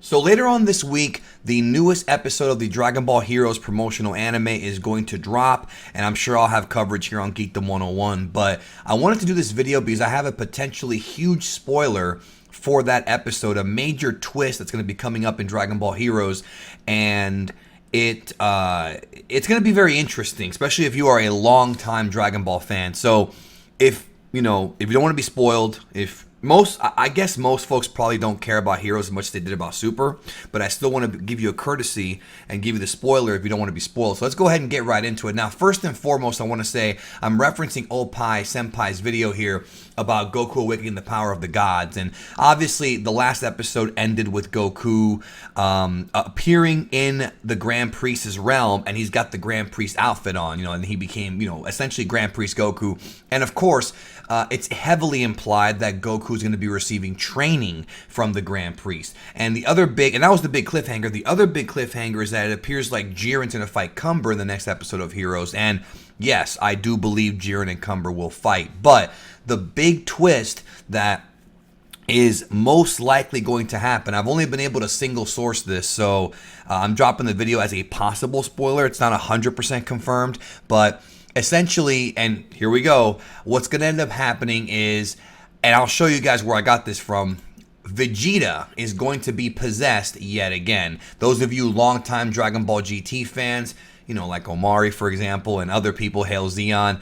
So later on this week, the newest episode of the Dragon Ball Heroes promotional anime is going to drop, and I'm sure I'll have coverage here on Geekdom 101. But I wanted to do this video because I have a potentially huge spoiler for that episode, a major twist that's going to be coming up in Dragon Ball Heroes, and it's going to be very interesting, especially if you are a long-time Dragon Ball fan. So if you don't want to be spoiled, I guess most folks probably don't care about Heroes as much as they did about Super, but I still want to give you a courtesy and give you the spoiler if you don't want to be spoiled. So let's go ahead and get right into it. Now, first and foremost, I want to say I'm referencing Oppai Senpai's video here about Goku awakening the power of the gods. And obviously, the last episode ended with Goku appearing in the Grand Priest's realm, and he's got the Grand Priest outfit on, and he became, essentially Grand Priest Goku. And of course, it's heavily implied that Goku is going to be receiving training from the Grand Priest. And that was the big cliffhanger. The other big cliffhanger is that it appears like Jiren's going to fight Cumber in the next episode of Heroes. And yes, I do believe Jiren and Cumber will fight. But the big twist that is most likely going to happen, I've only been able to single source this, so I'm dropping the video as a possible spoiler. It's not 100% confirmed, but essentially, and here we go, what's going to end up happening is, and I'll show you guys where I got this from, Vegeta is going to be possessed yet again. Those of you longtime Dragon Ball GT fans, like Omari, for example, and other people, Hail Zeon.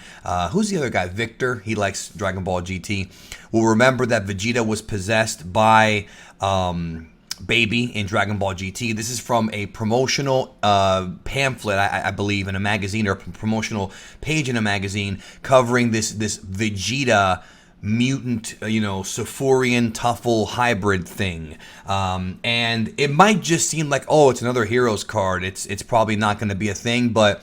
Who's the other guy? Victor. He likes Dragon Ball GT. Will remember that Vegeta was possessed by Baby in Dragon Ball GT. This is from a promotional pamphlet, I believe, in a magazine, or a promotional page in a magazine covering this Vegeta mutant, Sephorian Tuffle hybrid thing. And it might just seem like, oh, it's another Heroes card. It's probably not going to be a thing, but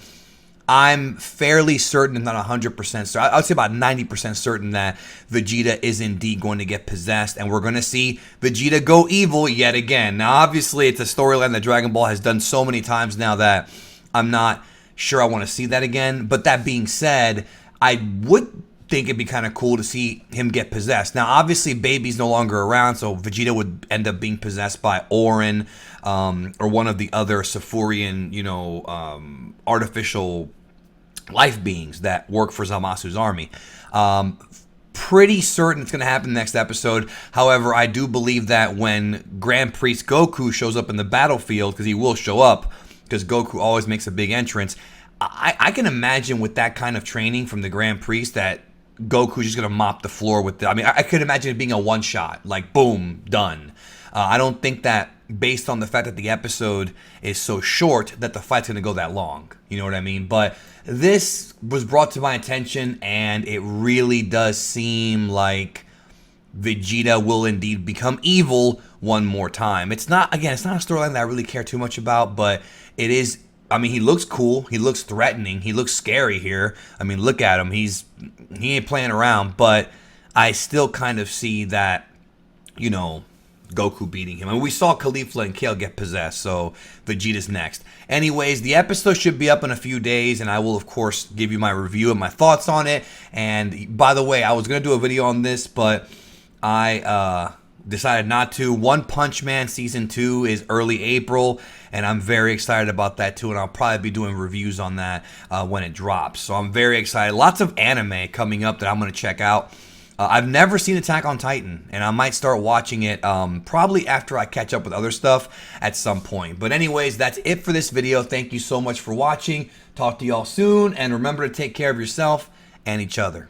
I'm fairly certain, if not 100% certain, I would say about 90% certain that Vegeta is indeed going to get possessed, and we're going to see Vegeta go evil yet again. Now, obviously, it's a storyline that Dragon Ball has done so many times now that I'm not sure I want to see that again. But that being said, I would think it'd be kind of cool to see him get possessed. Now, obviously, Baby's no longer around, so Vegeta would end up being possessed by Orin, or one of the other Sephorian, artificial life beings that work for Zamasu's army. Pretty certain it's going to happen next episode. However, I do believe that when Grand Priest Goku shows up in the battlefield, because he will show up, because Goku always makes a big entrance, I can imagine with that kind of training from the Grand Priest that Goku's just going to mop the floor with it. I could imagine it being a one-shot, like boom, done. I don't think that, based on the fact that the episode is so short, that the fight's going to go that long. You know what I mean? But this was brought to my attention, and it really does seem like Vegeta will indeed become evil one more time. It's not a storyline that I really care too much about, but it is. He looks cool. He looks threatening. He looks scary here. Look at him. He ain't playing around, but I still kind of see that, Goku beating him. We saw Caulifla and Kale get possessed, so Vegeta's next. Anyways, the episode should be up in a few days, and I will, of course, give you my review and my thoughts on it. And by the way, I was going to do a video on this, but I decided not to. One Punch Man Season 2 is early April, and I'm very excited about that too, and I'll probably be doing reviews on that when it drops. So I'm very excited. Lots of anime coming up that I'm going to check out. I've never seen Attack on Titan, and I might start watching it probably after I catch up with other stuff at some point. But anyways, that's it for this video. Thank you so much for watching. Talk to y'all soon, and remember to take care of yourself and each other.